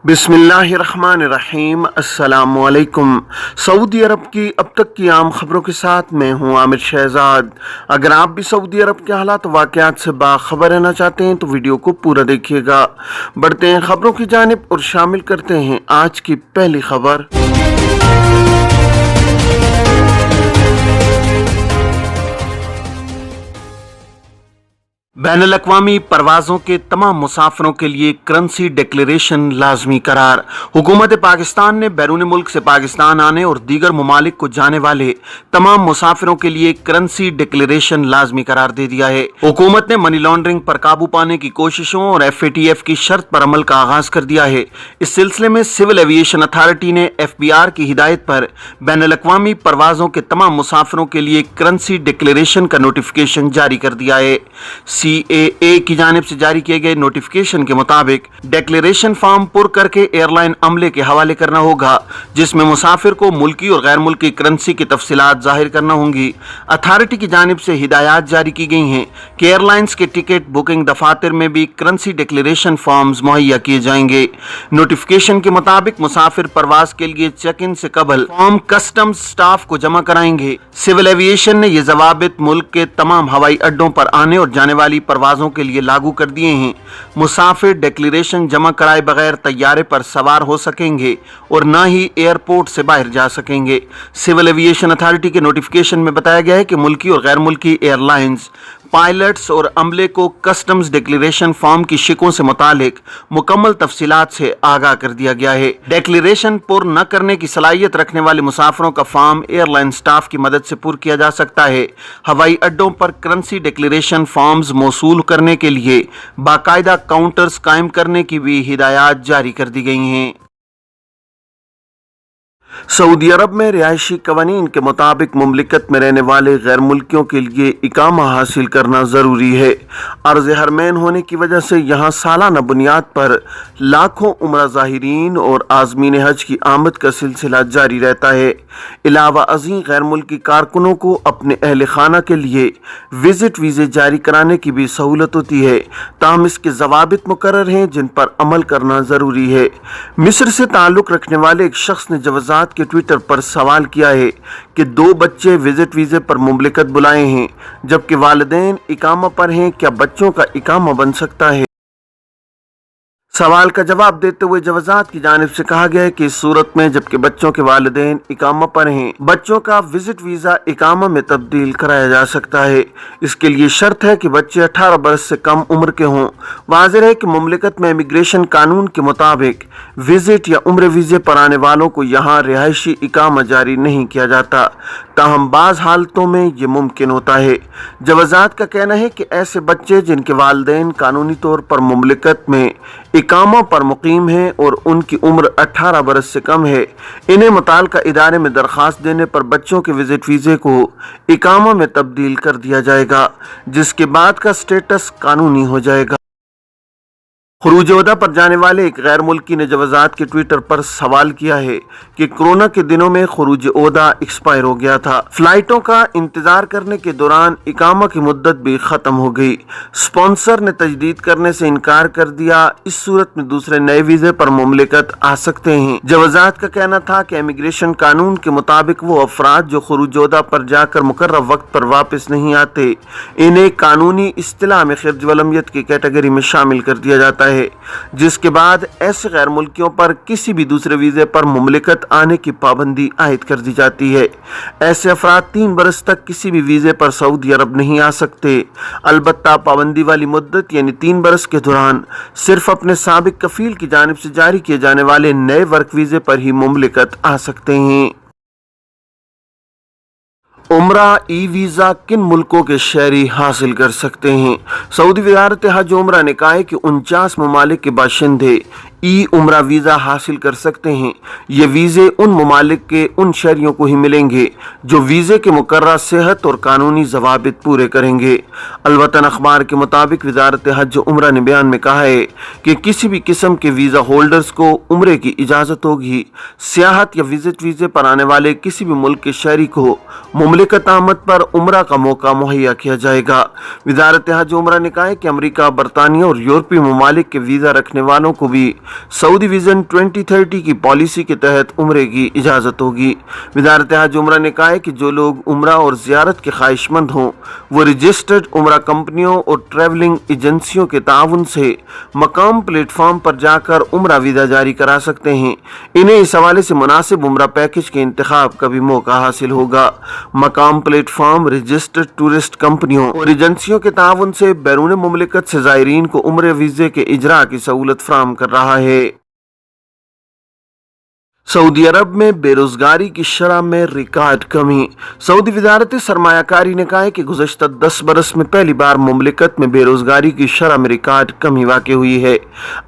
बिस्मिल्लाहिर्रहमानिर्रहीम। अस्सलामुअलैकुम। सऊदी अरब की अब तक की आम खबरों के साथ मैं हूं आमिर शहजाद। अगर आप भी सऊदी अरब के हालात वाक़यात से बाखबर रहना चाहते हैं तो वीडियो को पूरा देखिएगा। बढ़ते हैं खबरों की जानिब और शामिल करते हैं आज की पहली खबर। बैनुल-अक़वामी परवाज़ों के तमाम मुसाफिरों के लिए करेंसी डिक्लेरेशन लाजमी करार। हुकूमत पाकिस्तान ने बैरून मुल्क से पाकिस्तान आने और दीगर ममालिक को जाने वाले तमाम मुसाफिरों के लिए करेंसी डिक्लेरेशन लाजमी करार दे दिया है। हुकूमत ने मनी लॉन्ड्रिंग पर काबू पाने की कोशिशों और FATF की शर्त पर अमल का आगाज कर दिया है। इस सिलसिले में सिविल एविएशन अथॉरिटी ने FBR की हिदायत पर बैनुल-अक़वामी परवाज़ों के तमाम मुसाफिरों के लिए करेंसी डिक्लेरेशन का नोटिफिकेशन जारी कर दिया है। CAA की जानिब से जारी किए गए नोटिफिकेशन के मुताबिक डिक्लेरेशन फॉर्म पुर करके एयरलाइन अमले के हवाले करना होगा, जिसमें मुसाफिर को मुल्की और गैर मुल्की करेंसी की तफसीलात जाहिर करना होंगी। अथॉरिटी की जानिब से हिदायत जारी की गई हैं कि एयरलाइंस के टिकट बुकिंग दफातर में भी करेंसी डिक्लेरेशन फॉर्म्स मुहैया किए जाएंगे। नोटिफिकेशन के मुताबिक मुसाफिर परवाज के लिए चेक इन से कबल फॉर्म कस्टम्स स्टाफ को जमा कराएंगे। सिविल एविएशन ने ये जवाबित मुल्क के तमाम हवाई अड्डों पर आने और जाने वाली परवाजों के लिए लागू कर दिए हैं। मुसाफिर डिक्लेरेशन जमा कराए बगैर तैयारे पर सवार हो सकेंगे और न ही एयरपोर्ट से बाहर जा सकेंगे। सिविल एविएशन अथॉरिटी के नोटिफिकेशन में बताया गया है कि मुल्की और गैर मुल्की एयरलाइंस पायलट्स और अमले को कस्टम्स डिक्लेरेशन फॉर्म की शिकों से मुतालिक मुकम्मल तफसीलात से आगाह कर दिया गया है। डिक्लेरेशन पुर न करने की सलाहियत रखने वाले मुसाफिरों का फॉर्म एयरलाइन स्टाफ की मदद से पुर किया जा सकता है। हवाई अड्डों पर करेंसी डिक्लेरेशन फॉर्म्स मौसूल करने के लिए बाकायदा काउंटर्स कायम करने की भी हिदायत जारी कर दी गई हैं। सऊदी अरब में रिहायशी कवानीन के मुताबिक मुमलिकत में रहने वाले गैर मुल्कियों के लिए इकामा हासिल करना ज़रूरी है। अर्ज़ हरमैन होने की वजह से यहाँ सालाना बुनियाद पर लाखों उम्रा ज़ाहिरीन और आज़मीन हज की आमद का सिलसिला जारी रहता है। अलावा अज़ीम गैर मुल्की कारकुनों को अपने अहल खाना के लिए विजिट वीज़े जारी कराने की भी सहूलत होती है, ताहम इसके ज़वाबित मुकर्रर हैं जिन पर अमल करना ज़रूरी है। मिस्र से ताल्लुक़ रखने वाले एक शख्स ने जवाज़ात के ट्विटर पर सवाल किया है कि 2 बच्चे विजिट वीज़े पर मुमलिकत बुलाए हैं जबकि वालिदैन इकामा पर हैं, क्या बच्चों का इकामा बन सकता है? सवाल का जवाब देते हुए जवाज़ात की जानिब से कहा गया है कि इस सूरत में जबकि बच्चों के वालिदैन इकामा पर हैं, बच्चों का विजिट वीज़ा इकामा में तब्दील कराया जा सकता है। इसके लिए शर्त है कि बच्चे 18 बरस से कम उम्र के हों। वाज़ेह है कि मुमलिकत में इमिग्रेशन कानून के मुताबिक विजिट या उम्र वीज़े पर आने वालों को यहाँ रिहायशी इकामा जारी नहीं किया जाता, ताहम बाज़ हालतों में ये मुमकिन होता है। जवाज़ात का कहना है कि ऐसे बच्चे जिनके वालिदैन कानूनी तौर पर मुमलिकत में इकामा पर मुकीम हैं और उनकी उम्र 18 बरस से कम है, इन्हें मुताल्लिका इदारे में दरख्वास्त देने पर बच्चों के विजिट वीज़े को इकामा में तब्दील कर दिया जाएगा, जिसके बाद का स्टेटस कानूनी हो जाएगा। खुरूज ओहदा पर जाने वाले एक गैर मुल्की ने जवाज़ात के ट्विटर पर सवाल किया है कि कोरोना के दिनों में खुरूज ओहदा एक्सपायर हो गया था। फ्लाइटों का इंतजार करने के दौरान इकामा की मुद्दत भी ख़त्म हो गई। स्पॉन्सर ने तजदीद करने से इनकार कर दिया। इस सूरत में दूसरे नए वीज़े पर मुमलिकत आ सकते हैं। जवाज़ात का कहना था कि इमिग्रेशन कानून के मुताबिक वो अफराद जो खुरूज ओहदा पर जाकर मुकर्रर वक्त पर वापस नहीं आते, इन्हें कानूनी इस्तिलाह में खिर्ज वलमियत की कैटेगरी में शामिल कर दिया जाता है, जिसके बाद ऐसे गैर मुल्कियों पर किसी भी दूसरे वीज़े पर मुमलिकत आने की पाबंदी आयद कर दी जाती है। ऐसे अफराद 3 बरस तक किसी भी वीज़े पर सऊदी अरब नहीं आ सकते। अलबत्ता पाबंदी वाली मुद्दत यानी 3 बरस के दौरान सिर्फ अपने साबिक कफील की जानिब से जारी किए जाने वाले नए वर्क वीज़े पर ही मुमलिकत आ सकते हैं। उम्रा ई वीज़ा किन मुल्कों के शहरी हासिल कर सकते हैं? सऊदी वज़ारत हज उम्रा ने कहा है कि 49 ममालिक के बाशिंदे ई उम्रा वीज़ा हासिल कर सकते हैं। ये वीज़े उन ममालिक के उन शहरियों को ही मिलेंगे जो वीज़े के मुकर्रर सेहत और कानूनी ज़वाबित पूरे करेंगे। अलवतन अखबार के मुताबिक वज़ारत हज उम्रा ने बयान में कहा है कि किसी भी किस्म के वीज़ा होल्डर्स को उम्रे की इजाज़त होगी। सियाहत या विजिट वीज़े पर आने वाले किसी भी मुल्क के शहरी को मुमलिकत आमद पर उम्रा का मौका मुहैया किया जाएगा। वज़ारत हज उम्रा ने कहा है कि अमरीका, बरतानिया और यूरोपीय ममालिक के वीज़ा रखने वालों को भी सऊदी विजन 2030 की पॉलिसी के तहत उम्रे की इजाज़त होगी। वज़ारत हज उम्रा ने कहा है कि जो लोग उम्रा और ज़ियारत के ख्वाहिशमंद हों वो रजिस्टर्ड उम्रा कंपनियों और ट्रैवलिंग एजेंसियों के ताउन से मकाम प्लेटफॉर्म पर जाकर उम्रा वीज़ा जारी करा सकते हैं। इन्हें इस हवाले से मुनासिब उम्रा पैकेज के इंतखाब का भी मौका हासिल होगा। मकाम प्लेटफॉर्म रजिस्टर्ड टूरिस्ट कंपनियों और एजेंसियों के ताउन से बैरून मुमलिकत से ज़ायरीन को उम्रे वीज़े के इजरा की सहूलत फराहम कर रहा है। सऊदी अरब में बेरोजगारी की शरह में रिकॉर्ड कमी। सऊदी वज़ारत सरमायाकारी ने कहा है कि गुज़श्ता 10 बरस में पहली बार मुमलिकत में बेरोजगारी की शरह में रिकॉर्ड कमी वाक़ हुई है।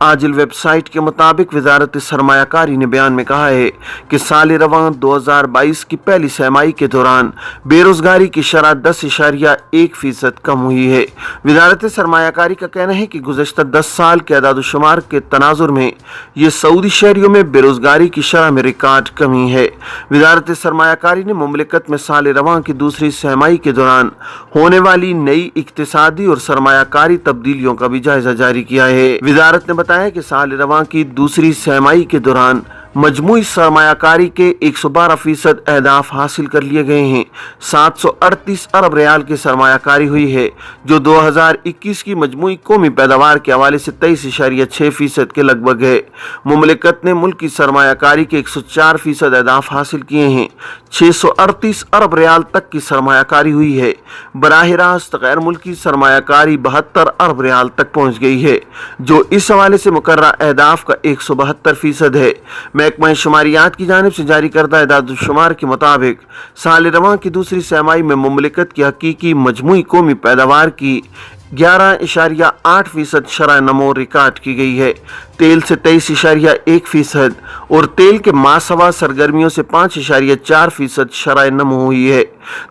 आजिल वेबसाइट के मुताबिक वज़ारत सरमायाकारी ने बयान में कहा है कि साल रवां 2022 की पहली सहमाही के दौरान बेरोजगारी की शरह 10.1% कम हुई है। वज़ारत सरमायाकारी का कहना है कि गुज़श्ता 10 साल के अदाद-ओ-शुमार के तनाजुर में ये सऊदी शहरियों में बेरोजगारी की शरह में रिकॉर्ड कमी है। वज़ारत सरमायाकारी ने मुमलिकत में साल रवां की दूसरी सहमाही के दौरान होने वाली नई इक्तिसादी और सरमायाकारी तब्दीलियों का भी जायजा जारी किया है। वज़ारत ने बताया कि साल रवां की दूसरी सहमाही के दौरान मजमूई सरमायाकारी के 112% अहदाफ हासिल कर लिए गए हैं। 738 अरब रियाल की सरमायाकारी हुई है जो 2021 की मजमूई कौमी पैदावार के हवाले से 23.6% के लगभग है। मुमलिकत ने मुल्क की सरमायाकारी के 104% अहदाफ हासिल किए हैं। 638 अरब रियाल तक की सरमायाकारी हुई है। बराह रास्त गैर मुल्की सरमायाकारी 72 अरब रियाल तक पहुँच गई है जो इस हवाले से मुकर्रर अहदाफ का 172% है। महकमा शुमारियात की जानिब से जारी करदा एदाद-ओ-शुमार के मुताबिक साल रवां की दूसरी सहमाही में मुमलिकत की हकीकी मजमूई कौमी पैदावार की 11.8% शरह नमो रिकॉर्ड की गई है। तेल से 23.1% और तेल के मासवा सरगर्मियों से 5.4% शरह नमो हुई है।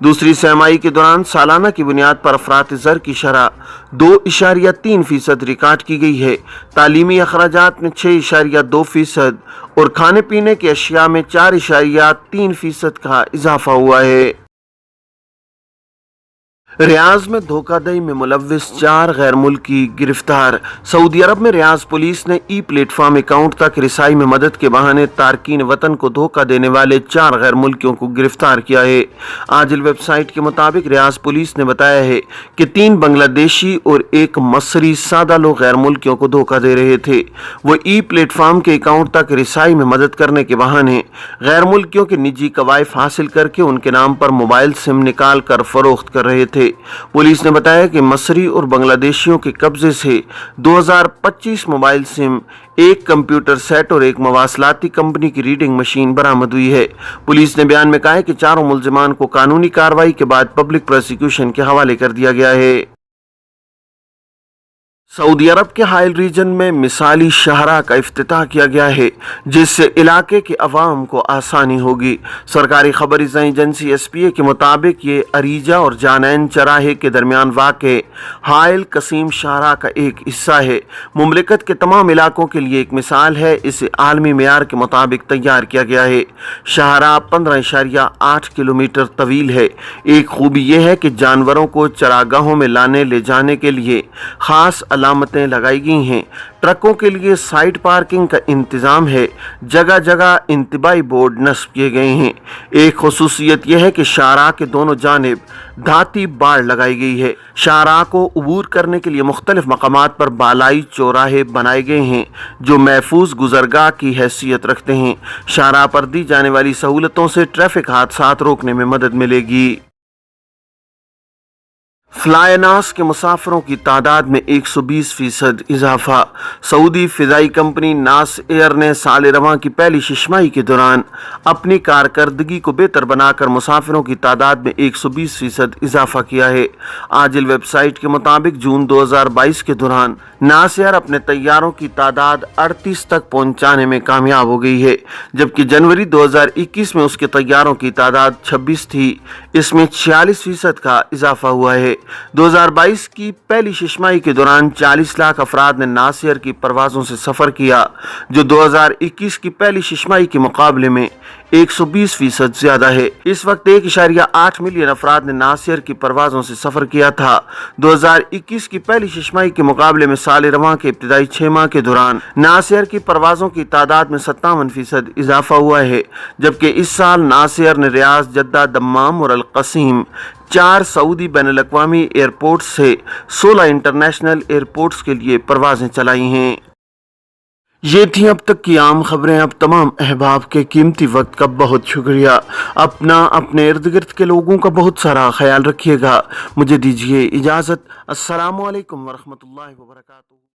दूसरी सहमाही के दौरान सालाना की बुनियाद पर अफरात ज़र की शरह 2.3% रिकॉर्ड की गई है। तालीमी अखराजात में 6.2% और खाने पीने की अशिया में 4.3% का इजाफा हुआ है। रियाज में धोखाधड़ी में मुलव्विस 4 गैर मुल्की गिरफ्तार। सऊदी अरब में रियाज पुलिस ने ई प्लेटफॉर्म अकाउंट तक रिसाई में मदद के बहाने तारकीन वतन को धोखा देने वाले 4 गैर मुल्कियों को गिरफ्तार किया है। आजिल वेबसाइट के मुताबिक रियाज पुलिस ने बताया है कि 3 बांग्लादेशी और 1 मसरी सादा लोग गैर मुल्कियों को धोखा दे रहे थे। वो ई प्लेटफॉर्म के अकाउंट तक रिसाई में मदद करने के बहाने गैर मुल्कियों के निजी कवायफ हासिल करके उनके नाम पर मोबाइल सिम निकाल कर फरोख्त कर रहे थे। पुलिस ने बताया कि मसरी और बांग्लादेशियों के कब्जे से 2025 मोबाइल सिम, 1 कंप्यूटर सेट और 1 मवासलाती कंपनी की रीडिंग मशीन बरामद हुई है। पुलिस ने बयान में कहा है कि चारों मुल्जिमान को कानूनी कार्रवाई के बाद पब्लिक प्रोसिक्यूशन के हवाले कर दिया गया है। सऊदी अरब के हाइल रीजन में मिसाली शाहरा का इफ्तिताह किया गया है जिससे इलाके के अवाम को आसानी होगी। सरकारी खबर एजेंसी SPA के मुताबिक ये अरीजा और जानैन चराहे के दरमियान वाक़े हाइल कसीम शाहरा का एक हिस्सा है। मुमलिकत के तमाम इलाकों के लिए एक मिसाल है। इसे आलमी मेयार के मुताबिक तैयार किया गया है। शाहरा 15.8 किलोमीटर तवील है। एक खूबी यह है कि जानवरों को चरागाहों में लाने ले जाने के लिए ख़ास अलामतें लगाई गई हैं। ट्रकों के लिए साइड पार्किंग का इंतज़ाम है। जगह जगह इंतबाही बोर्ड नस्ब किए गए हैं। एक खुसूसियत यह है कि शाहराह के दोनों जानिब धाती बाड़ लगाई गई है। शाहराह को उबूर करने के लिए मुख्तलिफ मकामात पर बालाई चौराहे बनाए गए हैं जो महफूज गुजरगाह की हैसियत रखते हैं। शाहराह पर दी जाने वाली सहूलतों से ट्रैफिक हादसात रोकने में मदद मिलेगी। फ्लाई नास के मुसाफिरों की तादाद में 120% इजाफा। सऊदी फ़िज़ाई कंपनी नास एयर ने साल रवां की पहली शिशमाही के दौरान अपनी कारकर्दगी को बेहतर बनाकर मुसाफिरों की तादाद में 120% इजाफा किया है। आजिल वेबसाइट के मुताबिक जून 2022 के दौरान नास एयर अपने तैयारों की तादाद 38 तक पहुंचाने में कामयाब हो गई है, जबकि जनवरी 2021 में उसके तैयारों की तादाद 26 थी। इसमें 46% का इजाफा हुआ है। 2022 की पहली छमाही के दौरान 40 लाख अफराद ने नासिर की परवाज़ों से सफ़र किया, जो 2021 की पहली छमाही के मुकाबले में 120% ज़्यादा है। इस वक्त 1.8 मिलियन अफराद ने नासिर की परवाज़ों से सफ़र किया था। 2021 की पहली छमाही के मुकाबले में साल रवां के इब्तदाई 6 माह के दौरान नासिर की परवाज़ों की तादाद में 57% इजाफा हुआ है, जबकि इस साल नासिर ने रियाज, जद्दा, दम्माम और अल-क़सीम 4 सऊदी बैनुल-अक़वामी एयरपोर्ट्स से 16 इंटरनेशनल एयरपोर्ट्स के लिए परवाज़ें चलाई हैं। ये थी अब तक की आम खबरें। अब तमाम अहबाब के कीमती वक्त का बहुत शुक्रिया। अपने इर्द गिर्द के लोगों का बहुत सारा ख्याल रखिएगा। मुझे दीजिए इजाज़त। अस्सलामु अलैकुम वरहमतुल्लाहि वबरकातुहू।